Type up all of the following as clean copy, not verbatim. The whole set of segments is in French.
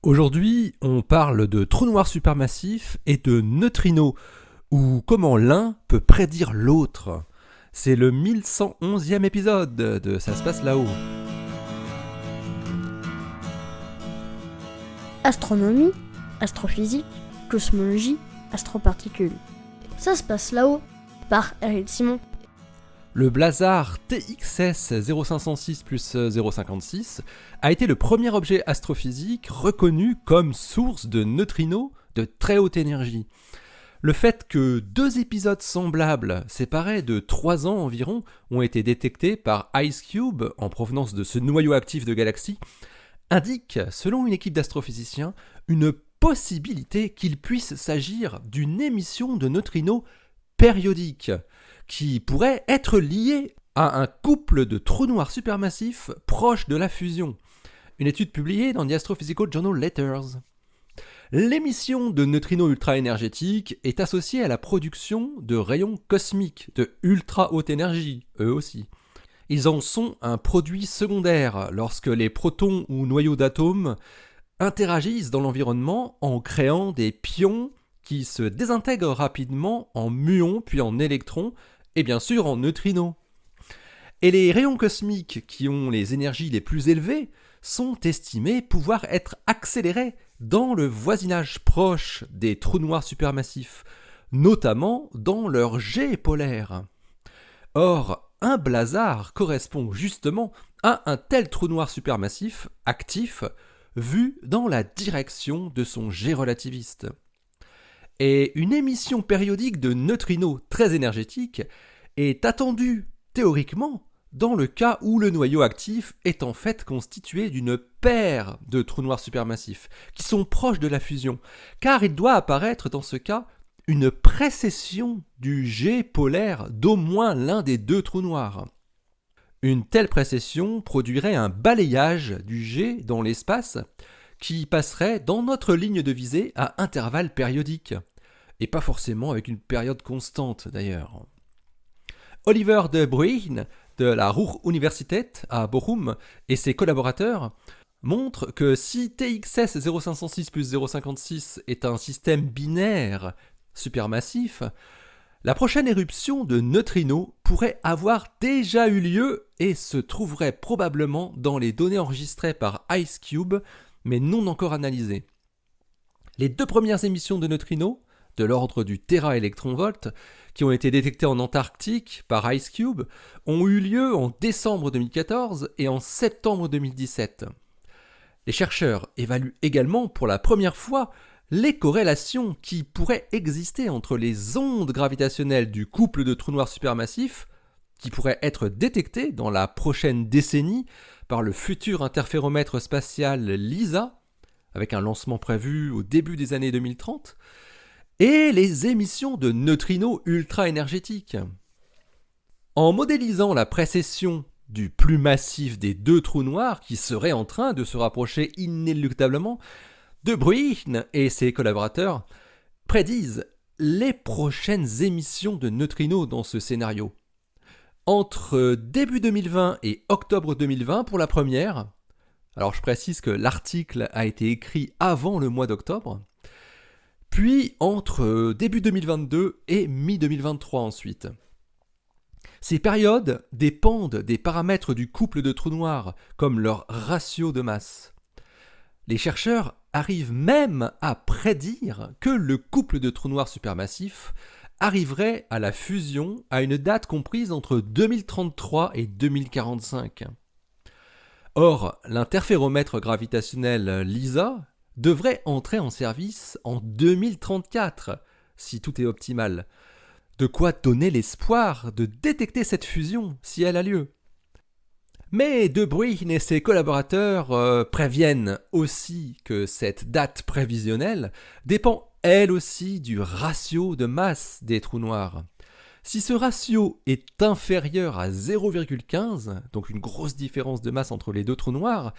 Aujourd'hui, on parle de trous noirs supermassifs et de neutrinos, ou comment l'un peut prédire l'autre. C'est le 1111e épisode de Ça se passe là-haut. Astronomie, astrophysique, cosmologie, astroparticules. Ça se passe là-haut, par Eric Simon. Le blazar TXS 0506 plus 056 a été le premier objet astrophysique reconnu comme source de neutrinos de très haute énergie. Le fait que deux épisodes semblables, séparés de 3 ans environ, ont été détectés par IceCube en provenance de ce noyau actif de galaxies, indique, selon une équipe d'astrophysiciens, une possibilité qu'il puisse s'agir d'une émission de neutrinos périodique, qui pourrait être liée à un couple de trous noirs supermassifs proches de la fusion. Une étude publiée dans The Astrophysical Journal Letters. L'émission de neutrinos ultra-énergétiques est associée à la production de rayons cosmiques de ultra haute énergie, eux aussi. Ils en sont un produit secondaire lorsque les protons ou noyaux d'atomes interagissent dans l'environnement en créant des pions qui se désintègrent rapidement en muons puis en électrons et bien sûr en neutrinos. Et les rayons cosmiques qui ont les énergies les plus élevées sont estimés pouvoir être accélérés dans le voisinage proche des trous noirs supermassifs, notamment dans leur jet polaire. Or, un blazar correspond justement à un tel trou noir supermassif actif vu dans la direction de son jet relativiste. Et une émission périodique de neutrinos très énergétique est attendue théoriquement dans le cas où le noyau actif est en fait constitué d'une paire de trous noirs supermassifs qui sont proches de la fusion, car il doit apparaître dans ce cas une précession du jet polaire d'au moins l'un des deux trous noirs. Une telle précession produirait un balayage du jet dans l'espace qui passerait dans notre ligne de visée à intervalles périodiques, et pas forcément avec une période constante d'ailleurs. Oliver de Bruijn de la Ruhr-Universität à Bochum et ses collaborateurs montrent que si TXS 0506 plus 056 est un système binaire supermassif, la prochaine éruption de neutrinos pourrait avoir déjà eu lieu et se trouverait probablement dans les données enregistrées par IceCube, mais non encore analysées. Les deux premières émissions de neutrinos, de l'ordre du téraélectronvolt, qui ont été détectées en Antarctique par IceCube, ont eu lieu en décembre 2014 et en septembre 2017. Les chercheurs évaluent également pour la première fois les corrélations qui pourraient exister entre les ondes gravitationnelles du couple de trous noirs supermassifs, qui pourraient être détectées dans la prochaine décennie par le futur interféromètre spatial LISA, avec un lancement prévu au début des années 2030, et les émissions de neutrinos ultra-énergétiques. En modélisant la précession du plus massif des deux trous noirs qui seraient en train de se rapprocher inéluctablement, De Bruijn et ses collaborateurs prédisent les prochaines émissions de neutrinos dans ce scénario. Entre début 2020 et octobre 2020 pour la première, alors je précise que l'article a été écrit avant le mois d'octobre, puis entre début 2022 et mi-2023 ensuite. Ces périodes dépendent des paramètres du couple de trous noirs, comme leur ratio de masse. Les chercheurs arrivent même à prédire que le couple de trous noirs supermassifs arriverait à la fusion à une date comprise entre 2033 et 2045. Or, l'interféromètre gravitationnel LISA devrait entrer en service en 2034, si tout est optimal. De quoi donner l'espoir de détecter cette fusion si elle a lieu. Mais De Bruijn et ses collaborateurs préviennent aussi que cette date prévisionnelle dépend elle aussi du ratio de masse des trous noirs. Si ce ratio est inférieur à 0,15, donc une grosse différence de masse entre les deux trous noirs,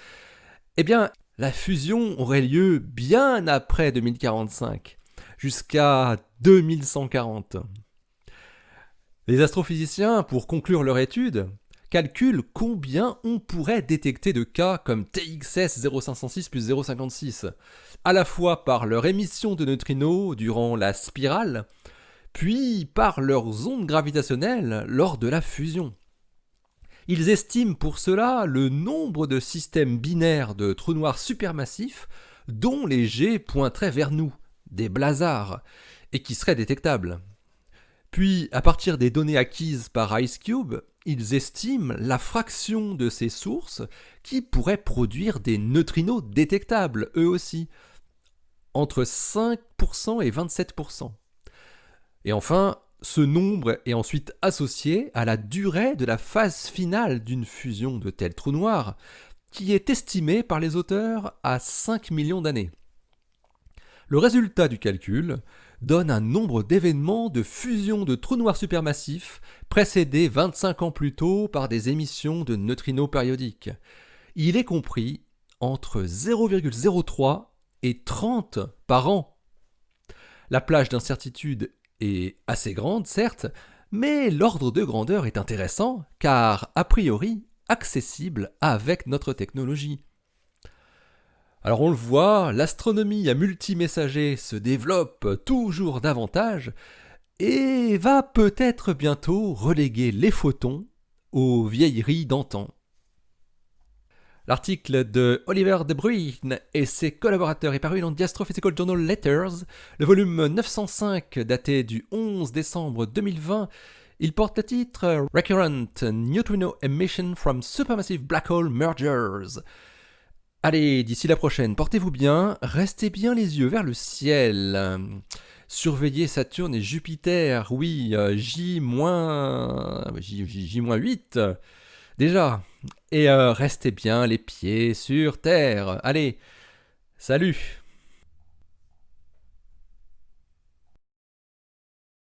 eh bien, la fusion aurait lieu bien après 2045, jusqu'à 2140. Les astrophysiciens, pour conclure leur étude, calcule combien on pourrait détecter de cas comme TXS 0506 plus 056, à la fois par leur émission de neutrinos durant la spirale, puis par leurs ondes gravitationnelles lors de la fusion. Ils estiment pour cela le nombre de systèmes binaires de trous noirs supermassifs dont les jets pointeraient vers nous, des blazars, et qui seraient détectables. Puis, à partir des données acquises par IceCube, ils estiment la fraction de ces sources qui pourraient produire des neutrinos détectables, eux aussi, entre 5% et 27%. Et enfin, ce nombre est ensuite associé à la durée de la phase finale d'une fusion de tels trous noirs, qui est estimée par les auteurs à 5 millions d'années. Le résultat du calcul donne un nombre d'événements de fusion de trous noirs supermassifs précédés 25 ans plus tôt par des émissions de neutrinos périodiques. Il est compris entre 0,03 et 30 par an. La plage d'incertitude est assez grande, certes, mais l'ordre de grandeur est intéressant car, a priori, accessible avec notre technologie. Alors on le voit, l'astronomie à multimessager se développe toujours davantage et va peut-être bientôt reléguer les photons aux vieilleries d'antan. L'article de Oliver De Bruyne et ses collaborateurs est paru dans The Astrophysical Journal Letters, le volume 905 daté du 11 décembre 2020. Il porte le titre « Recurrent Neutrino Emission from Supermassive Black Hole Mergers ». Allez, d'ici la prochaine, portez-vous bien, restez bien les yeux vers le ciel. Surveillez Saturne et Jupiter, oui, J-8, déjà. Et restez bien les pieds sur Terre. Allez, salut!